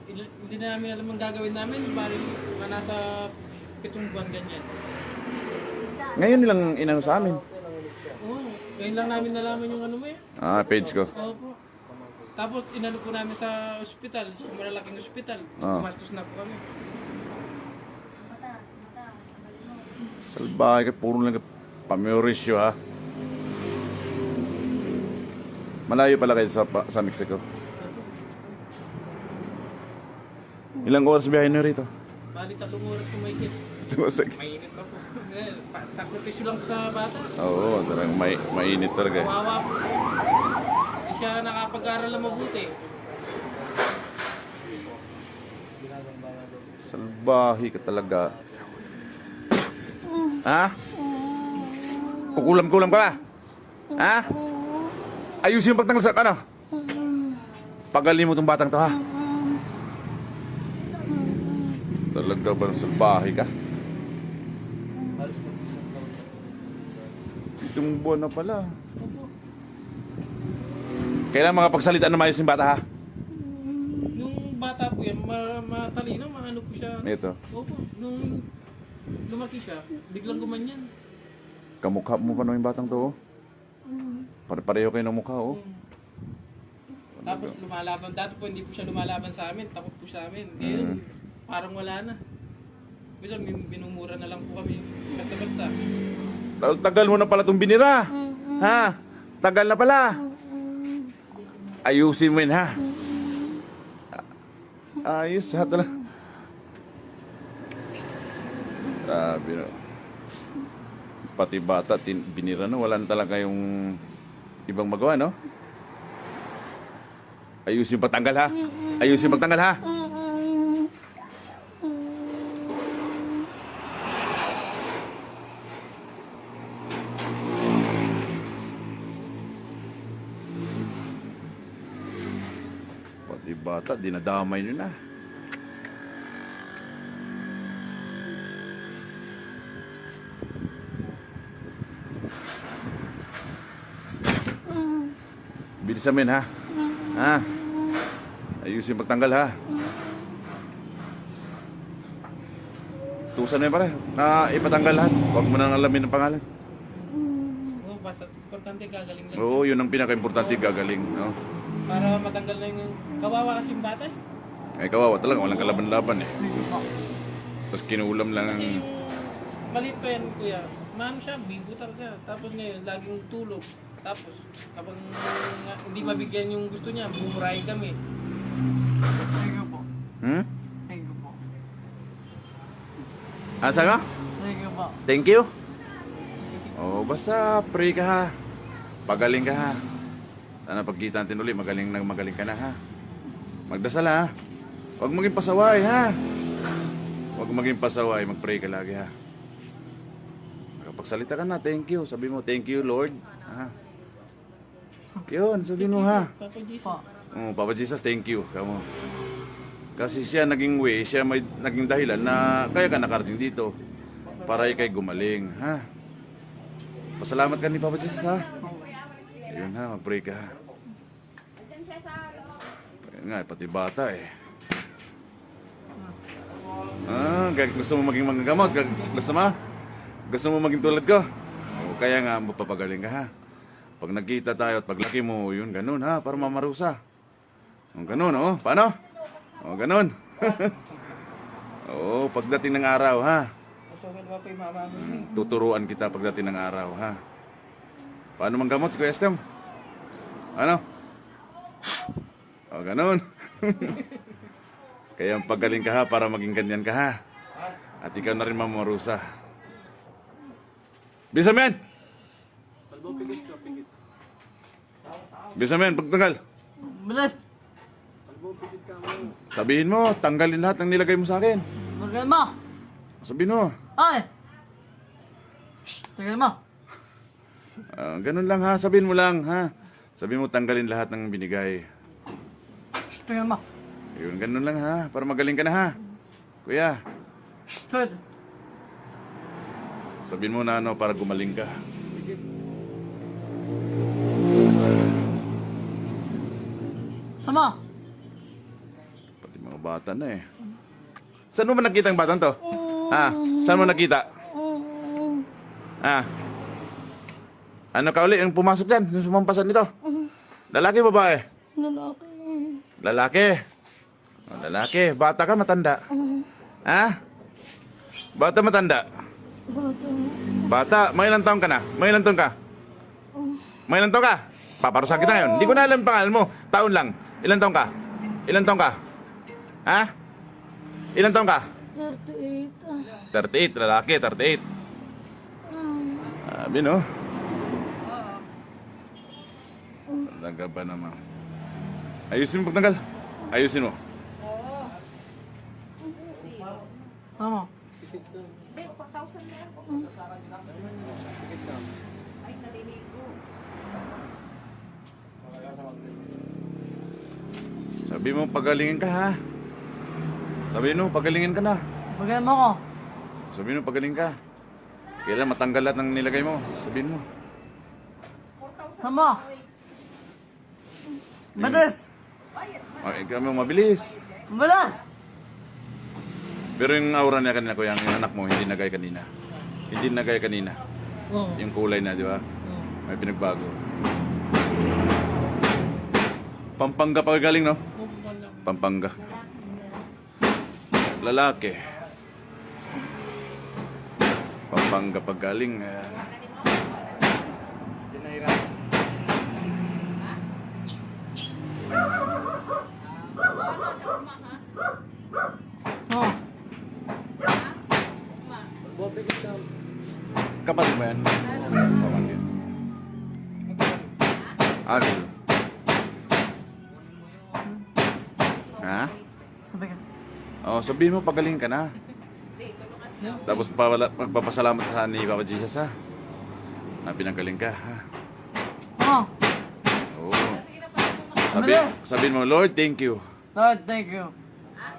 Hindi na namin alam ang gagawin namin. Bali, nasa 7 buwan ganyan. Ngayon nilang inano sa amin. Oo, ngayon lang namin nalaman yung ano mo eh. Page ko. Opo. Tapos inano po namin sa ospital, sa malalaking ospital. Gumastos na po kami. Salbahe ka, puro lang pamiorisyo ha. Malayo pala kayo sa Mexico. Ilang oras biyahe nyo rito? Bali 3 oras po may kit. Tumasag. Mainit pa po. Sakripisyo lang po sa bata. Oo, talagang mainit talaga. Kawawa po. Hindi siya nakapag-aral na mabuti. Salbahe ka talaga. Ha? Kukulam-kulam ka ba? Ha? Ayusin yung pagtanggal sa ano? Pagaling mo tong batang to ha? Talaga ba salbahe ka? Itong buwan na pala. Kailangan makapagsalita na maayos yung bata ha? Nung bata po yan, matalino, maano po siya. Ito. Opo, nung lumaki siya, biglang gumanyan. Kamukha mo pa yung batang to oh. Pare-pareho kayo ng mukha oh. Tapos lumalaban. Dati po hindi po siya lumalaban sa amin. Takot po sa amin. Ngayon, parang wala na. Minsan binumura na lang po kami. Basta-basta. Tagal mo na pala itong binira. Ha? Tagal na pala. Ayusin mo yun ha. Ayos ha talaga. Sabi na. Pati bata, binira na. Wala na talaga yung ibang magawa, no? Ayusin patanggal ha. Ayusin pagtanggal ha. Pati bata, dinadamay nyo na. Bilisan mo yun, ha? Ha? Ayusin pagtanggal, ha? Tusan mo yun, pare. Na ipatanggal lahat. Huwag mo nang alamin ang pangalan. Oo, basta importante gagaling lang. Oo, yun ang pinaka-importante, gagaling. No? Para matanggal na yung kawawa kasi yung bata. Ay, kawawa talaga. Walang kalaban-laban, eh. Tapos kinulam lang ang... Kasi yung maliit pa yan, kuya. Maano siya, bibo talaga. Tapos ngayon, laging tulog. Tapos, kapag hindi mabigyan yung gusto niya, bumurahin kami. Thank you po. Hmm? Thank you po. Ano sabi mo? Thank you po. Thank you. Oh, basta pray ka ha. Pagaling ka ha. Sana pagkita natin ulit, magaling ka na ha. Magdasal ha. Huwag maging pasaway ha. Huwag maging pasaway, mag-pray ka lagi ha. Pagsalita ka na, thank you. Sabi mo, thank you Lord. Ha? Yun, sabi mo ha. Papa Jesus. Po. Oh, Papa Jesus, thank you. Kamo. Kasi siya naging way, siya may naging dahilan na kaya ka nakarating dito. Para ikay gumaling, ha? Pasalamat ka ni Papa Jesus, ha? Yun ha, mag-pray ka, ha? Ayun nga, pati bata eh. Gusto mo maging manggagamot? Gusto mo? Gusto mo maging tulad ko? O, kaya nga, mapapagaling ka, ha? Pag nagkita tayo at paglaki mo, yun, ganun, ha? Para mamarusa. O, ganun, oh. Paano? O, ganun. Oo, pagdating ng araw, ha? Masukal ba po yung mama mo? Tuturuan kita pagdating ng araw, ha? Paano manggamot, Kuya Esteng? Ano? O, ganun. Kaya pagaling ka, ha? Para maging ganyan ka, ha? At ikaw na rin mamarusa. Bisa mo yan! Bisa mo yan, pagtanggal. Bilis. Sabihin mo, tanggalin lahat ng nilagay mo sa akin. Tagal mo. Sabihin mo. Ay. Tagal mo. Ganun lang ha, sabihin mo lang ha. Sabihin mo, tanggalin lahat ng binigay. Tagal mo. Yun, ganun lang ha, para magaling ka na ha. Kuya, Good. sabihin mo na ano, para gumaling ka. Sama. Pati mga bata na eh. Saan mo ba nakita ang batang to? Ha? Saan mo nakita? Ha? Ano ka uli ang pumasok dyan? Yung sumampasan nito? Lalaki, babae? Lalaki. Lalaki. Oh, lalaki. Bata ka, matanda? Ha? Bata, matanda? Bata. May ilang taon ka na? May ilang taon ka? May ilang taon ka? Paparusahan kita ngayon. Hindi ko na alam pangalan mo. Taon lang. Ilang taon ka? Ilang taon ka? Ha? Ilang taon ka? 38. 38. Lalaki, 38. Sabi, no? Talaga ba naman? Ayusin mo pagtanggal. Ayusin mo. Tama. Sabi mo, pagalingin ka, ha? Sabi mo, pagalingin ka na. Bagayan mo ko. Sabi mo, pagaling ka. Kailan matanggal lahat ng nilagay mo. Sabihin mo. Tama. Madalas. Ikaw mo mabilis. Madalas. Pero yung aura niya kanina, kuya, yung anak mo, hindi nagay kanina. Hindi nagay kanina. Oo. Yung kulay na, di ba? May pinagbago. Pampanga pa galing, no? Pampanga. Lalaki. Pampanga pag galing. Oo. Kapatid mo yan? Pamangkin. Agil. Ha? Sabi ka. Oh, sabihin mo, pagaling ka na. Tapos magpapasalamat sa ni Papa Jesus, ha? Na pinagaling ka, ha? Oo. Oo. Mali. Sabihin mo, Lord, thank you. Lord, thank you.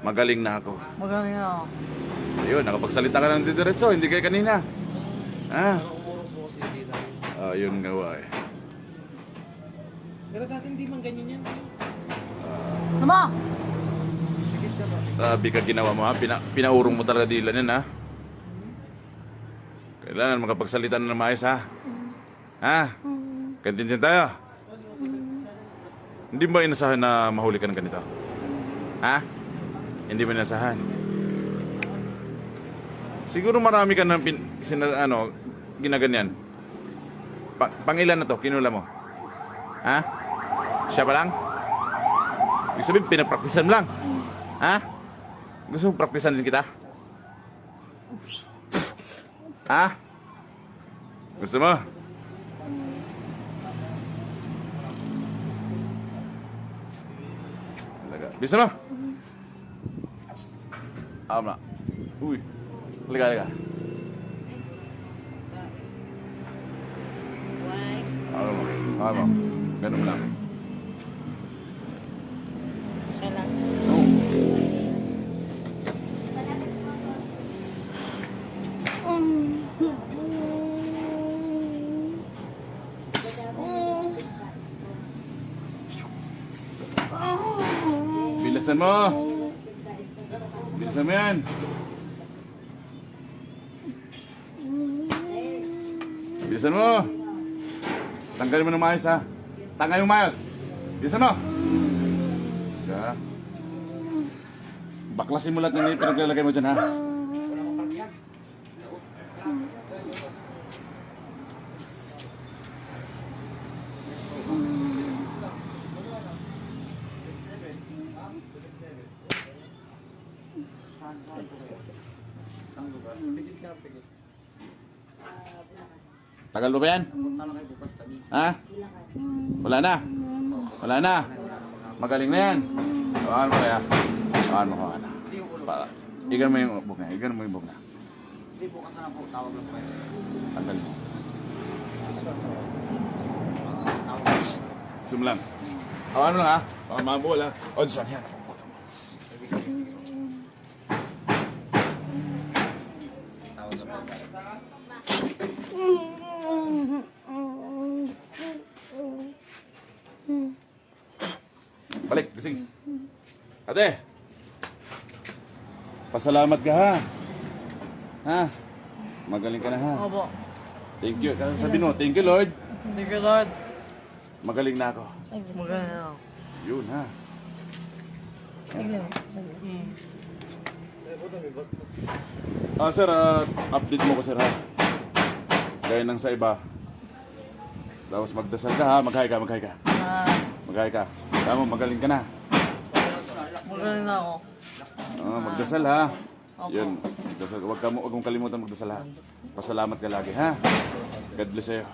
Magaling na ako. Magaling ako. Ayun, nakapagsalita ka ng didiretso, hindi kayo kanina. Ha? Yun nga, eh. Pero dati hindi man ganyan yan. Tama. Sabi ka ginawa mo, ha? Pinaurong mo talaga dilan yan, ha? Kailangan makapagsalita na ng maayos, ha? Ha? Kantintin tayo. Hindi ba inasahan na mahuli ka ng ganito? Ha? Hindi ba inasahan? Siguro marami ka ng ginaganyan. Pangilan na to, kinula mo? Ha? Siya pa lang? Ibig sabihin, pinapraktisan mo lang. Ha? Gusto mo praktisan din kita? Ha? Gusto mo? Talaga. Bisa mo? Ama. Uy. Halika. Ano mo? Ganun lang. Siya lang. Oh. Bilisan mo. Bilisan mo yan. Bilisan mo. Tanggalin mo ng maayos, ha? Tanggalin mo maayos. Bilisan mo. Siya. Baklasin mo lahat ng pinaglalagay mo dyan, ha? Tagal mo ba yan? Ha? Wala na? Wala na? Magaling na yan? Tawakan mo kaya? Tawakan mo kaya na. Igan mo yung book na. Igan mo yung book na. Hindi bukas na po. Tawag na po kayo. Tagal mo. Zoom lang. Tawakan mo lang, ha? Baka mabuhol, ha? Odds yan. Balik, gising. Ate, Pasalamat ka ha. Ha? Magaling ka na ha. Opo. Thank you. Sabi mo, thank you Lord. Thank you, Lord. Magaling na ako. Magaling ako. Yun ha. Sir, update mo ko sir ha. Gaya ng sa iba. Tapos magdasal ka ha, mag-hi ka. Mag-hi ka. Tama, magaling ka na. Magaling na ako. Magdasal ha. Yun. Magdasal. Huwag mong kalimutan magdasal ha. Pasalamat ka lagi ha. God bless sa'yo.